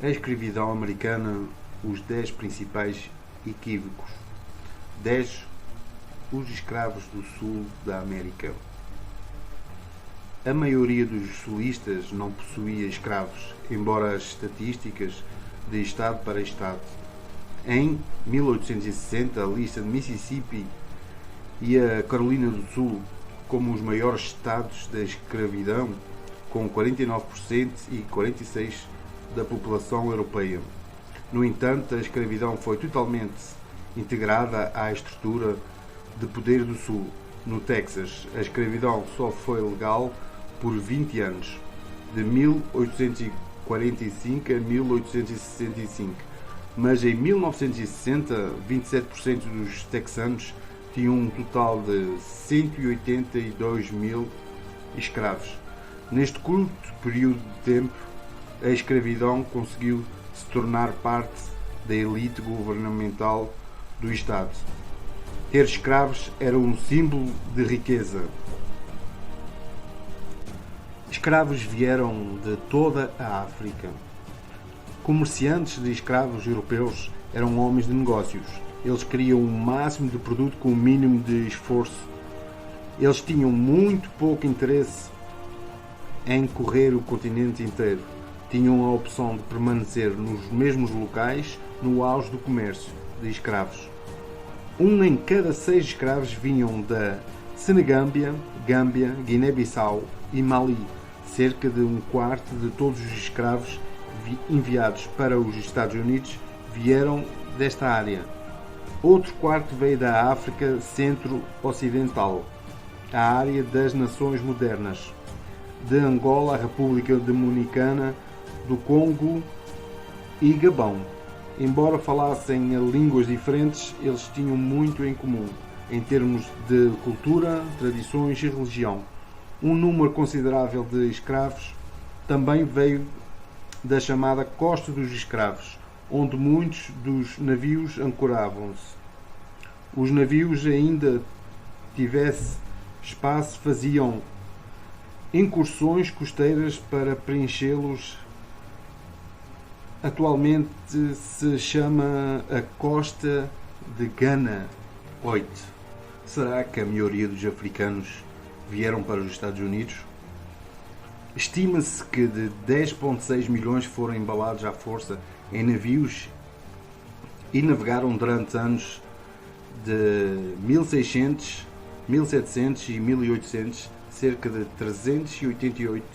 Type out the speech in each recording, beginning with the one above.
A escravidão americana, os 10 principais equívocos. 10. Os escravos do sul da América. A maioria dos sulistas não possuía escravos, embora as estatísticas de estado para estado. Em 1860, a lista de Mississippi e a Carolina do Sul como os maiores estados da escravidão, com 49% e 46% da população europeia. No entanto, a escravidão foi totalmente integrada à estrutura de poder do Sul. No Texas, a escravidão só foi legal por 20 anos, de 1845 a 1865, mas em 1960, 27% dos texanos tinham um total de 182 mil escravos. Neste curto período de tempo, a escravidão conseguiu se tornar parte da elite governamental do Estado. Ter escravos era um símbolo de riqueza. Escravos vieram de toda a África. Comerciantes de escravos europeus eram homens de negócios. Eles queriam o máximo de produto com o mínimo de esforço. Eles tinham muito pouco interesse em correr o continente inteiro. Tinham a opção de permanecer nos mesmos locais no auge do comércio de escravos. 1 em cada 6 escravos vinham da Senegâmbia, Gâmbia, Guiné-Bissau e Mali. Cerca de um quarto de todos os escravos enviados para os Estados Unidos vieram desta área. Outro quarto veio da África Centro-Ocidental, a área das nações modernas, de Angola, a República Dominicana, do Congo e Gabão. Embora falassem línguas diferentes, eles tinham muito em comum, em termos de cultura, tradições e religião. Um número considerável de escravos também veio da chamada Costa dos Escravos, onde muitos dos navios ancoravam-se. Os navios, ainda tivesse espaço, faziam incursões costeiras para preenchê-los. Atualmente se chama a Costa de Gana 8. Será que a maioria dos africanos vieram para os Estados Unidos? Estima-se que de 10,6 milhões foram embalados à força em navios e navegaram durante anos de 1600, 1700 e 1800. Cerca de 388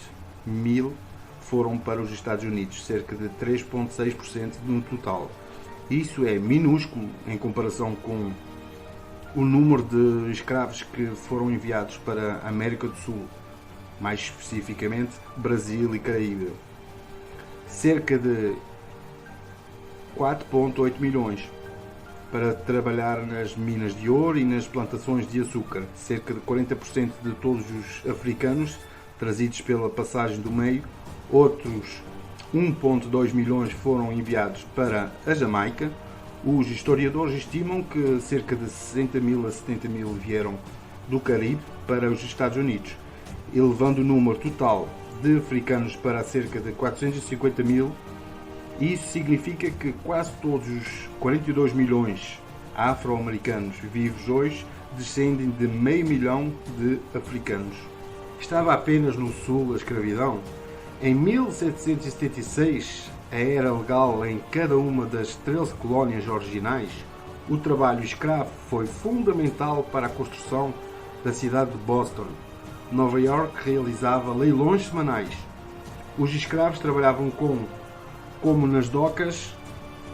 mil foram para os Estados Unidos, cerca de 3,6% no total. Isso é minúsculo em comparação com o número de escravos que foram enviados para a América do Sul, mais especificamente Brasil e Caraíba. Cerca de 4,8 milhões para trabalhar nas minas de ouro e nas plantações de açúcar. Cerca de 40% de todos os africanos trazidos pela passagem do meio. Outros 1,2 milhões foram enviados para a Jamaica. Os historiadores estimam que cerca de 60 mil a 70 mil vieram do Caribe para os Estados Unidos, elevando o número total de africanos para cerca de 450 mil. Isso significa que quase todos os 42 milhões afro-americanos vivos hoje descendem de meio milhão de africanos. Estava apenas no sul a escravidão? Em 1776, a era legal em cada uma das 13 colónias originais, o trabalho escravo foi fundamental para a construção da cidade de Boston. Nova York realizava leilões semanais. Os escravos trabalhavam como nas docas,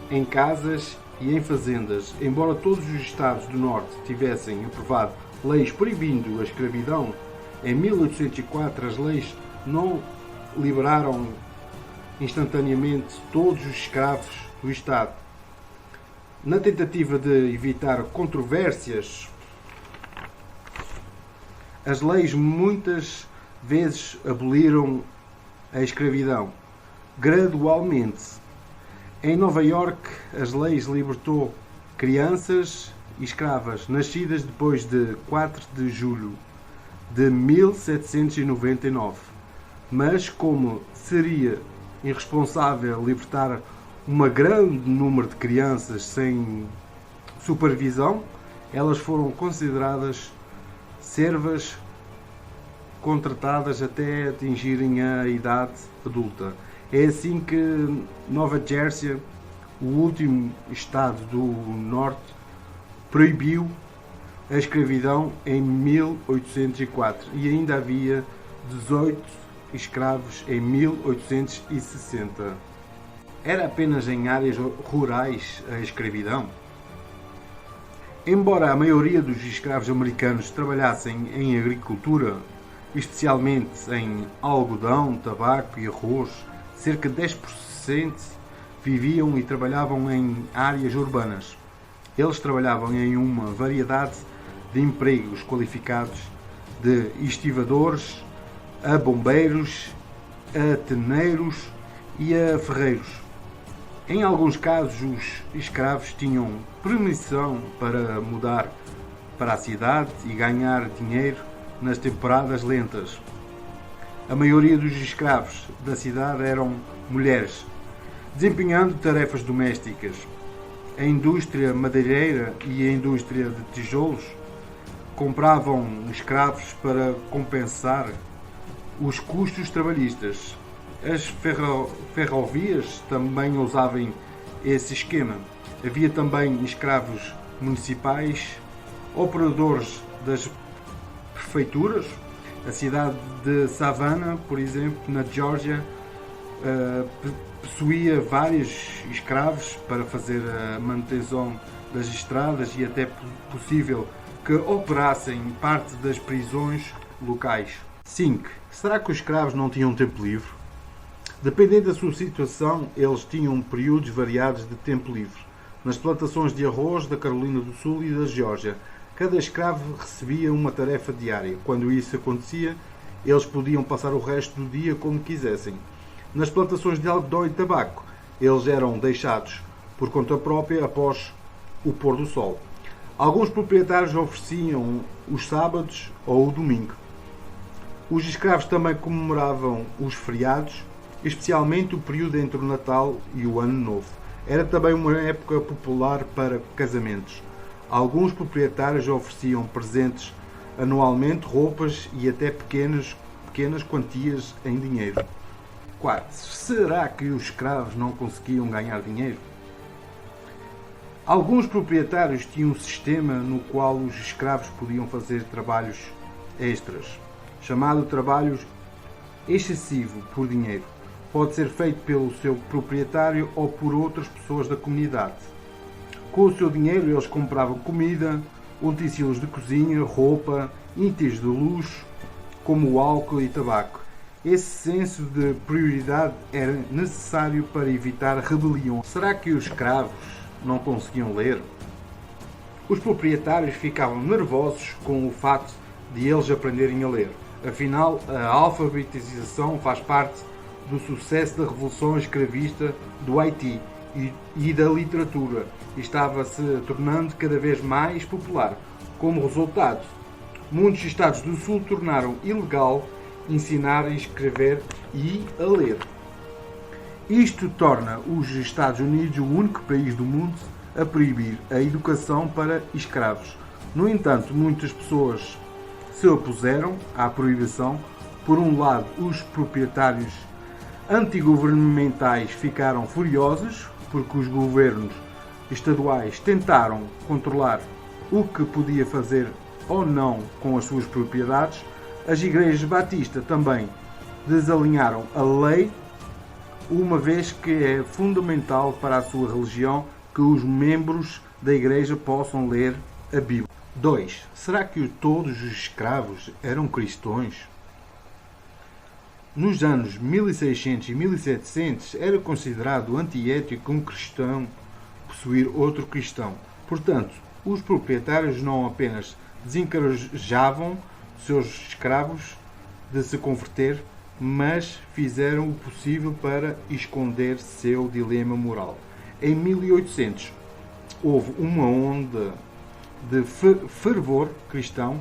em casas e em fazendas. Embora todos os estados do norte tivessem aprovado leis proibindo a escravidão, em 1804 as leis não liberaram instantaneamente todos os escravos do estado. Na tentativa de evitar controvérsias, as leis muitas vezes aboliram a escravidão gradualmente. Em Nova York, as leis libertou crianças escravas nascidas depois de 4 de julho de 1799, mas como seria irresponsável libertar um grande número de crianças sem supervisão, elas foram consideradas servas contratadas até atingirem a idade adulta. É assim que Nova Jersey, o último estado do norte, proibiu a escravidão em 1804 e ainda havia 18 escravos em 1860. Era apenas em áreas rurais a escravidão? Embora a maioria dos escravos americanos trabalhassem em agricultura, especialmente em algodão, tabaco e arroz, cerca de 10% viviam e trabalhavam em áreas urbanas. Eles trabalhavam em uma variedade de empregos qualificados, de estivadores a bombeiros, a teneiros e a ferreiros. Em alguns casos, os escravos tinham permissão para mudar para a cidade e ganhar dinheiro nas temporadas lentas. A maioria dos escravos da cidade eram mulheres, desempenhando tarefas domésticas. A indústria madeireira e a indústria de tijolos compravam escravos para compensar os custos trabalhistas. As ferrovias também usavam esse esquema. Havia também escravos municipais, operadores das prefeituras. A cidade de Savannah, por exemplo, na Geórgia, possuía vários escravos para fazer a manutenção das estradas e até possível que operassem parte das prisões locais. 5. Será que os escravos não tinham tempo livre? Dependendo da sua situação, eles tinham períodos variados de tempo livre. Nas plantações de arroz da Carolina do Sul e da Geórgia, cada escravo recebia uma tarefa diária. Quando isso acontecia, eles podiam passar o resto do dia como quisessem. Nas plantações de algodão e tabaco, eles eram deixados por conta própria após o pôr do sol. Alguns proprietários ofereciam os sábados ou o domingo. Os escravos também comemoravam os feriados, especialmente o período entre o Natal e o Ano Novo. Era também uma época popular para casamentos. Alguns proprietários ofereciam presentes anualmente, roupas e até pequenas quantias em dinheiro. 4. Será que os escravos não conseguiam ganhar dinheiro? Alguns proprietários tinham um sistema no qual os escravos podiam fazer trabalhos extras, chamado trabalho excessivo por dinheiro. Pode ser feito pelo seu proprietário ou por outras pessoas da comunidade. Com o seu dinheiro eles compravam comida, utensílios de cozinha, roupa, itens de luxo, como álcool e tabaco. Esse senso de prioridade era necessário para evitar rebelião. Será que os escravos não conseguiam ler? Os proprietários ficavam nervosos com o fato de eles aprenderem a ler. Afinal, a alfabetização faz parte do sucesso da Revolução Escravista do Haiti e da literatura e estava se tornando cada vez mais popular. Como resultado, muitos estados do Sul tornaram ilegal ensinar a escrever e a ler. Isto torna os Estados Unidos o único país do mundo a proibir a educação para escravos. No entanto, muitas pessoas se opuseram à proibição. Por um lado, os proprietários antigovernamentais ficaram furiosos porque os governos estaduais tentaram controlar o que podia fazer ou não com as suas propriedades. As igrejas batistas também desalinharam a lei, uma vez que é fundamental para a sua religião que os membros da igreja possam ler a Bíblia. 2. Será que todos os escravos eram cristãos? Nos anos 1600 e 1700 era considerado antiético um cristão possuir outro cristão. Portanto, os proprietários não apenas desencorajavam seus escravos de se converter, mas fizeram o possível para esconder seu dilema moral. Em 1800 houve uma onda de fervor cristão,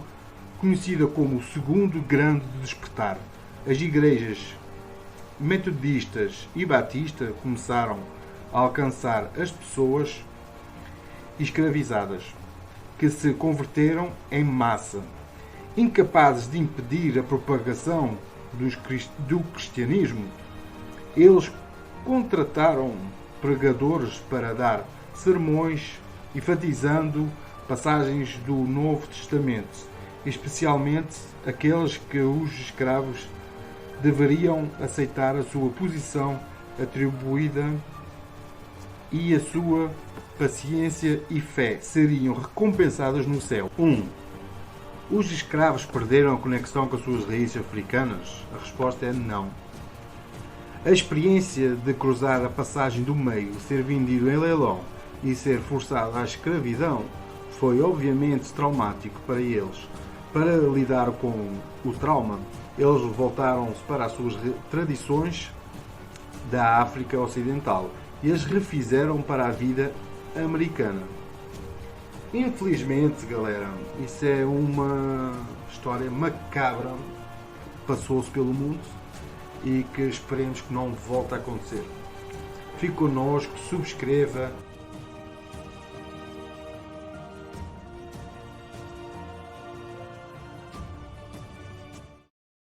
conhecida como o Segundo Grande Despertar. As igrejas metodistas e batista começaram a alcançar as pessoas escravizadas, que se converteram em massa. Incapazes de impedir a propagação do cristianismo, eles contrataram pregadores para dar sermões enfatizando passagens do Novo Testamento, especialmente aqueles que os escravos deveriam aceitar a sua posição atribuída e a sua paciência e fé seriam recompensadas no céu. 1. Os escravos perderam a conexão com as suas raízes africanas? A resposta é não. A experiência de cruzar a passagem do meio, ser vendido em leilão e ser forçado à escravidão foi obviamente traumático para eles. Para lidar com o trauma, eles voltaram-se para as suas tradições da África Ocidental e as refizeram para a vida americana. Infelizmente, galera, isso é uma história macabra que passou-se pelo mundo e que esperemos que não volte a acontecer. Fique connosco, subscreva